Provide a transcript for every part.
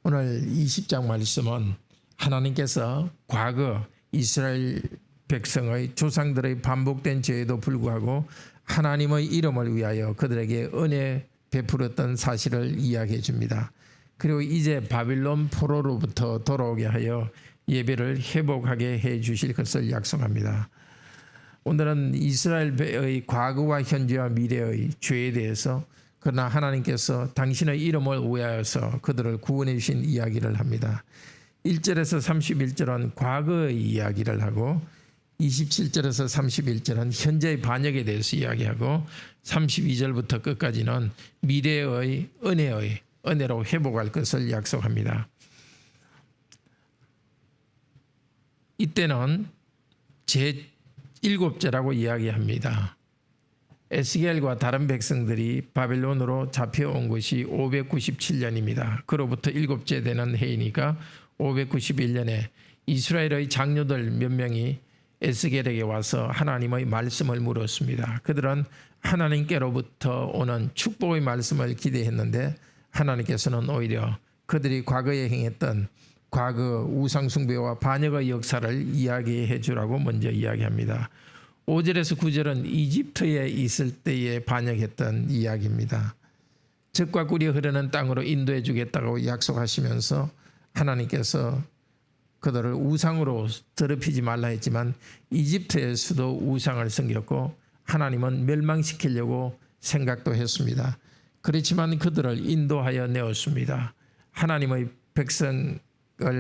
오늘 20장 말씀은 하나님께서 과거 이스라엘 백성의 조상들의 반복된 죄에도 불구하고 하나님의 이름을 위하여 그들에게 은혜 베풀었던 사실을 이야기해 줍니다. 그리고 이제 바빌론 포로로부터 돌아오게 하여 예배를 회복하게 해 주실 것을 약속합니다. 오늘은 이스라엘의 과거와 현재와 미래의 죄에 대해서 그러나 하나님께서 당신의 이름을 위하여서 그들을 구원해 주신 이야기를 합니다. 1절에서 31절은 과거의 이야기를 하고 27절에서 31절은 현재의 반역에 대해서 이야기하고 32절부터 끝까지는 미래의 은혜로 회복할 것을 약속합니다. 이때는 제7제라고 이야기합니다. 에스겔과 다른 백성들이 바벨론으로 잡혀온 것이 597년입니다. 그로부터 7째 되는 해이니까 591년에 이스라엘의 장로들 몇 명이 에스겔에게 와서 하나님의 말씀을 물었습니다. 그들은 하나님께로부터 오는 축복의 말씀을 기대했는데 하나님께서는 오히려 그들이 과거에 행했던 과거 우상숭배와 반역의 역사를 이야기해 주라고 먼저 이야기합니다. 5절에서 9절은 이집트에 있을 때에 반역했던 이야기입니다. 젖과 꿀이 흐르는 땅으로 인도해 주겠다고 약속하시면서 하나님께서 그들을 우상으로 더럽히지 말라 했지만 이집트에서도 우상을 섬겼고 하나님은 멸망시키려고 생각도 했습니다. 그렇지만 그들을 인도하여 내었습니다. 하나님의 백성을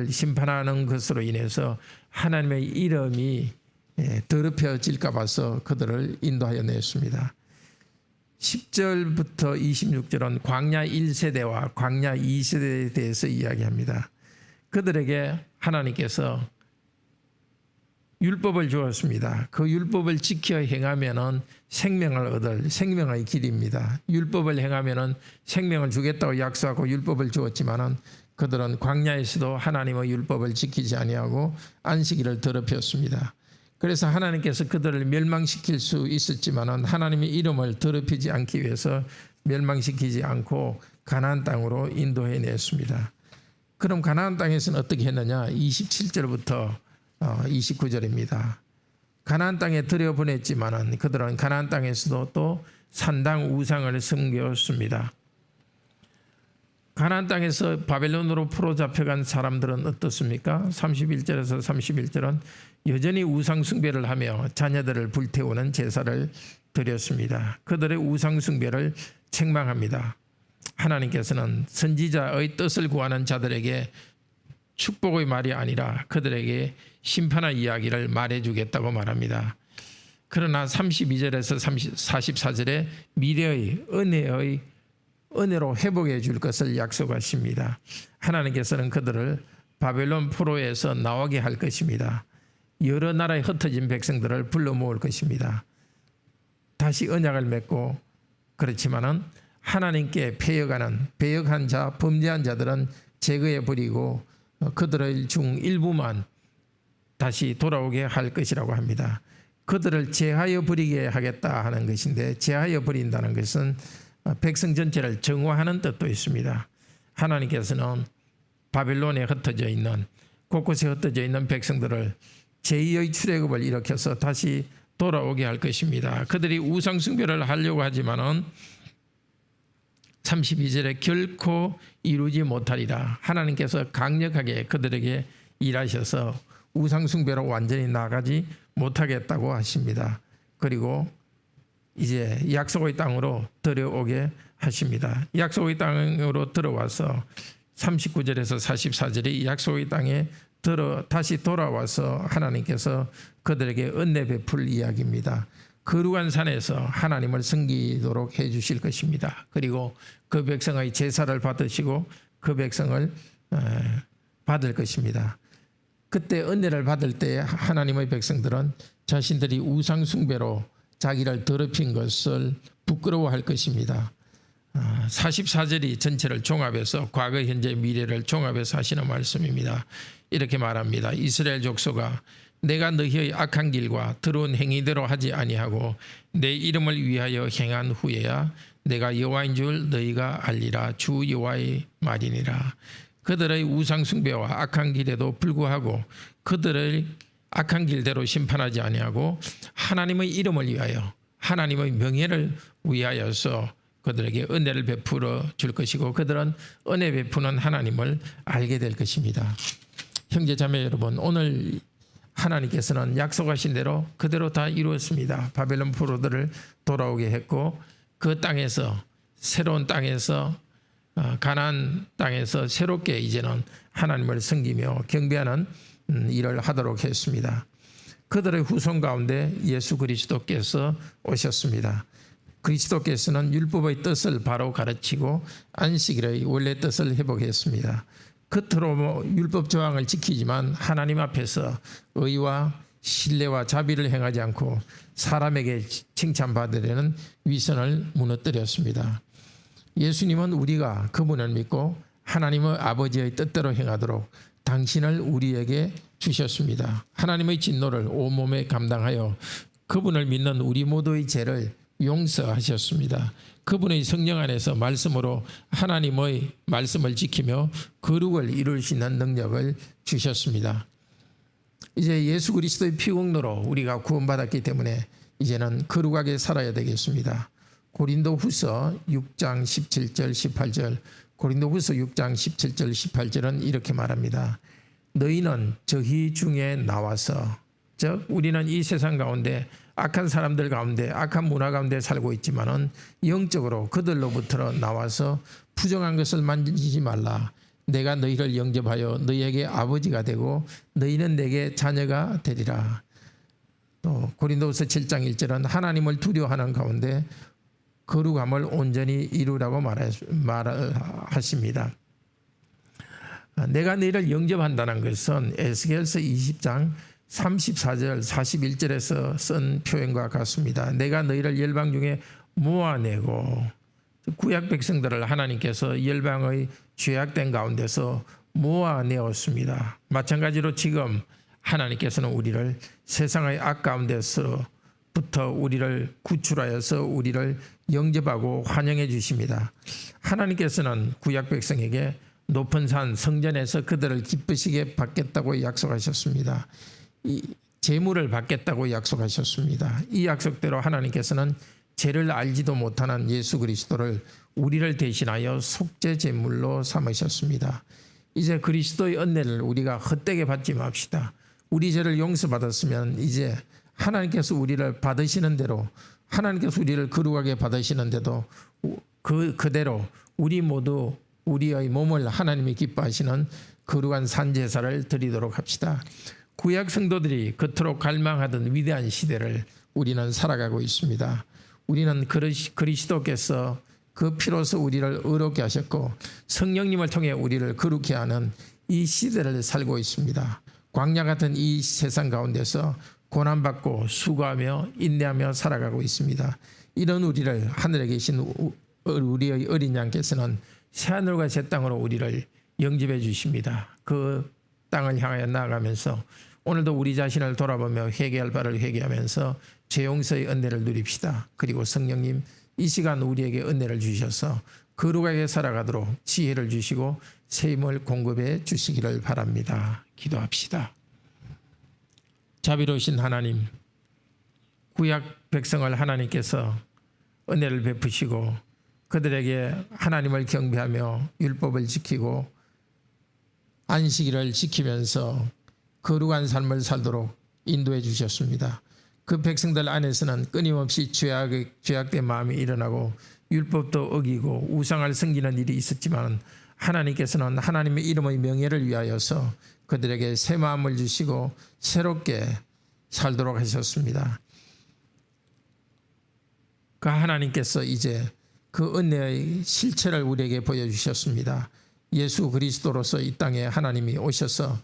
심판하는 것으로 인해서 하나님의 이름이 더럽혀질까 봐서 그들을 인도하여 냈습니다. 10절부터 26절은 광야 1세대와 광야 2세대에 대해서 이야기합니다. 그들에게 하나님께서 율법을 주었습니다. 그 율법을 지켜 행하면은 생명을 얻을 생명의 길입니다. 율법을 행하면은 생명을 주겠다고 약속하고 율법을 주었지만은 그들은 광야에서도 하나님의 율법을 지키지 아니하고 안식일을 더럽혔습니다. 그래서 하나님께서 그들을 멸망시킬 수 있었지만은 하나님의 이름을 더럽히지 않기 위해서 멸망시키지 않고 가나안 땅으로 인도해 냈습니다. 그럼 가나안 땅에서는 어떻게 했느냐? 27절부터 29절입니다. 가나안 땅에 들여보냈지만은 그들은 가나안 땅에서도 또 산당 우상을 섬겼습니다. 가나안 땅에서 바벨론으로 포로 잡혀간 사람들은 어떻습니까? 31절에서 31절은 여전히 우상 숭배를 하며 자녀들을 불태우는 제사를 드렸습니다. 그들의 우상 숭배를 책망합니다. 하나님께서는 선지자의 뜻을 구하는 자들에게 축복의 말이 아니라 그들에게 심판의 이야기를 말해주겠다고 말합니다. 그러나 32절에서 44절에 미래의 은혜로 회복해 줄 것을 약속하십니다. 하나님께서는 그들을 바벨론 포로에서 나오게 할 것입니다. 여러 나라에 흩어진 백성들을 불러 모을 것입니다. 다시 언약을 맺고 그렇지만은 하나님께 배역한 자, 범죄한 자들은 제거해 버리고 그들의 중 일부만 다시 돌아오게 할 것이라고 합니다. 그들을 제하여 버리게 하겠다 하는 것인데 제하여 버린다는 것은 백성 전체를 정화하는 뜻도 있습니다. 하나님께서는 바벨론에 흩어져 있는 곳곳에 흩어져 있는 백성들을 제2의 출애굽을 일으켜서 다시 돌아오게 할 것입니다. 그들이 우상 숭배를 하려고 하지만은 32절에 결코 이루지 못하리라. 하나님께서 강력하게 그들에게 일하셔서 우상 숭배로 완전히 나가지 못하겠다고 하십니다. 그리고 이제 약속의 땅으로 들어오게 하십니다. 약속의 땅으로 들어와서 39절에서 44절이 약속의 땅에 다시 돌아와서 하나님께서 그들에게 은혜 베풀 이야기입니다. 거룩한 산에서 하나님을 섬기도록 해 주실 것입니다. 그리고 그 백성의 제사를 받으시고 그 백성을 받을 것입니다. 그때 은혜를 받을 때 하나님의 백성들은 자신들이 우상 숭배로 자기를 더럽힌 것을 부끄러워할 것입니다. 44절이 전체를 종합해서 과거, 현재, 미래를 종합해서 하시는 말씀입니다. 이렇게 말합니다. 이스라엘 족속아, 내가 너희의 악한 길과 더러운 행위대로 하지 아니하고 내 이름을 위하여 행한 후에야 내가 여호와인 줄 너희가 알리라. 주 여호와의 말이니라. 그들의 우상 숭배와 악한 길에도 불구하고 그들의 악한 길대로 심판하지 아니하고 하나님의 이름을 위하여 하나님의 명예를 위하여서 그들에게 은혜를 베풀어 줄 것이고 그들은 은혜 베푸는 하나님을 알게 될 것입니다. 형제 자매 여러분, 오늘 하나님께서는 약속하신 대로 그대로 다 이루었습니다. 바벨론 포로들을 돌아오게 했고 그 땅에서 새로운 땅에서 가나안 땅에서 새롭게 이제는 하나님을 섬기며 경배하는 일을 하도록 했습니다. 그들의 후손 가운데 예수 그리스도께서 오셨습니다. 그리스도께서는 율법의 뜻을 바로 가르치고 안식일의 원래 뜻을 회복했습니다. 겉으로 율법 조항을 지키지만 하나님 앞에서 의와 신뢰와 자비를 행하지 않고 사람에게 칭찬받으려는 위선을 무너뜨렸습니다. 예수님은 우리가 그분을 믿고 하나님의 아버지의 뜻대로 행하도록 당신을 우리에게 주셨습니다. 하나님의 진노를 온몸에 감당하여 그분을 믿는 우리 모두의 죄를 용서하셨습니다. 그분의 성령 안에서 말씀으로 하나님의 말씀을 지키며 거룩을 이룰 수 있는 능력을 주셨습니다. 이제 예수 그리스도의 피공로로 우리가 구원받았기 때문에 이제는 거룩하게 살아야 되겠습니다. 고린도후서 6장 17절 18절 고린도후서 6장 17절 18절은 이렇게 말합니다. 너희는 저희 중에 나와서, 즉 우리는 이 세상 가운데 악한 사람들 가운데 악한 문화 가운데 살고 있지만은 영적으로 그들로부터 나와서 부정한 것을 만지지 말라. 내가 너희를 영접하여 너희에게 아버지가 되고 너희는 내게 자녀가 되리라. 또 고린도후서 7장 1절은 하나님을 두려워하는 가운데 거룩함을 온전히 이루라고 말하십니다. 내가 너희를 영접한다는 것은 에스겔서 20장 34절 41절에서 쓴 표현과 같습니다. 내가 너희를 열방 중에 모아내고, 구약 백성들을 하나님께서 열방의 죄악된 가운데서 모아내었습니다. 마찬가지로 지금 하나님께서는 우리를 세상의 악 가운데서부터 우리를 구출하여서 우리를 영접하고 환영해 주십니다. 하나님께서는 구약 백성에게 높은 산 성전에서 그들을 기쁘시게 받겠다고 약속하셨습니다. 이 재물을 받겠다고 약속하셨습니다. 이 약속대로 하나님께서는 죄를 알지도 못하는 예수 그리스도를 우리를 대신하여 속죄 제물로 삼으셨습니다. 이제 그리스도의 은혜를 우리가 헛되게 받지 맙시다. 우리 죄를 용서받았으면 이제 하나님께서 우리를 받으시는 대로, 하나님께서 우리를 거룩하게 받으시는데도 그대로 우리 모두 우리의 몸을 하나님이 기뻐하시는 거룩한 산제사를 드리도록 합시다. 구약 성도들이 그토록 갈망하던 위대한 시대를 우리는 살아가고 있습니다. 우리는 그리스도께서 그 피로서 우리를 의롭게 하셨고 성령님을 통해 우리를 거룩해 하는 이 시대를 살고 있습니다. 광야 같은 이 세상 가운데서 고난받고 수고하며 인내하며 살아가고 있습니다. 이런 우리를 하늘에 계신 우리의 어린 양께서는 새하늘과 새 땅으로 우리를 영접해 주십니다. 그 땅을 향하여 나아가면서 오늘도 우리 자신을 돌아보며 회개할 바를 회개하면서 죄 용서의 은혜를 누립시다. 그리고 성령님 이 시간 우리에게 은혜를 주셔서 거룩하게 살아가도록 지혜를 주시고 새 힘을 공급해 주시기를 바랍니다. 기도합시다. 자비로우신 하나님, 구약 백성을 하나님께서 은혜를 베푸시고 그들에게 하나님을 경배하며 율법을 지키고 안식일을 지키면서 거룩한 삶을 살도록 인도해 주셨습니다. 그 백성들 안에서는 끊임없이 죄악된 마음이 일어나고 율법도 어기고 우상을 섬기는 일이 있었지만 하나님께서는 하나님의 이름의 명예를 위하여서 그들에게 새 마음을 주시고 새롭게 살도록 하셨습니다. 그 하나님께서 이제 그 은혜의 실체를 우리에게 보여주셨습니다. 예수 그리스도로서 이 땅에 하나님이 오셔서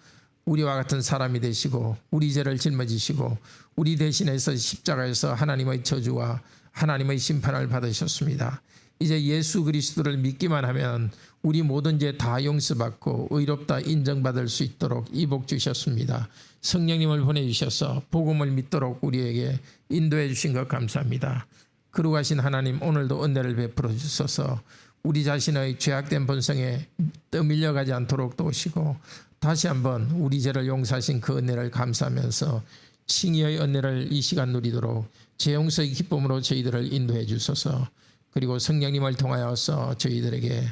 우리와 같은 사람이 되시고 우리 죄를 짊어지시고 우리 대신해서 십자가에서 하나님의 저주와 하나님의 심판을 받으셨습니다. 이제 예수 그리스도를 믿기만 하면 우리 모든 죄 다 용서받고 의롭다 인정받을 수 있도록 이 복 주셨습니다. 성령님을 보내주셔서 복음을 믿도록 우리에게 인도해 주신 것 감사합니다. 거룩하신 하나님, 오늘도 은혜를 베풀어 주셔서 우리 자신의 죄악된 본성에 떠밀려가지 않도록 도우시고 다시 한번 우리 죄를 용서하신 그 은혜를 감사하면서 칭의의 은혜를 이 시간 누리도록 죄 용서의 기쁨으로 저희들을 인도해 주소서. 그리고 성령님을 통하여서 저희들에게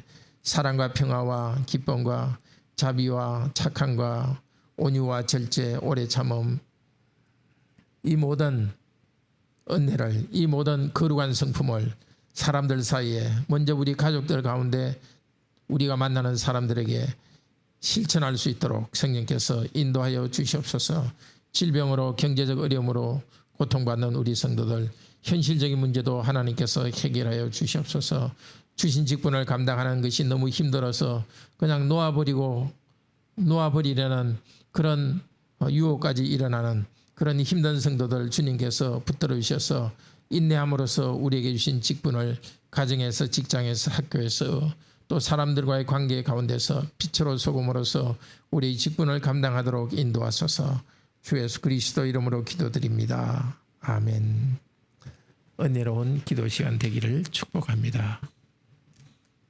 사랑과 평화와 기쁨과 자비와 착함과 온유와 절제, 오래 참음, 이 모든 은혜를, 이 모든 거룩한 성품을 사람들 사이에, 먼저 우리 가족들 가운데 우리가 만나는 사람들에게 실천할 수 있도록 성령께서 인도하여 주시옵소서. 질병으로, 경제적 어려움으로 고통받는 우리 성도들, 현실적인 문제도 하나님께서 해결하여 주시옵소서. 주신 직분을 감당하는 것이 너무 힘들어서 그냥 놓아버리려는 그런 유혹까지 일어나는 그런 힘든 성도들 주님께서 붙들어 주셔서 인내함으로써 우리에게 주신 직분을 가정에서, 직장에서, 학교에서, 또 사람들과의 관계 가운데서 빛으로 소금으로서 우리의 직분을 감당하도록 인도하소서. 주 예수 그리스도 이름으로 기도드립니다. 아멘. 은혜로운 기도 시간 되기를 축복합니다.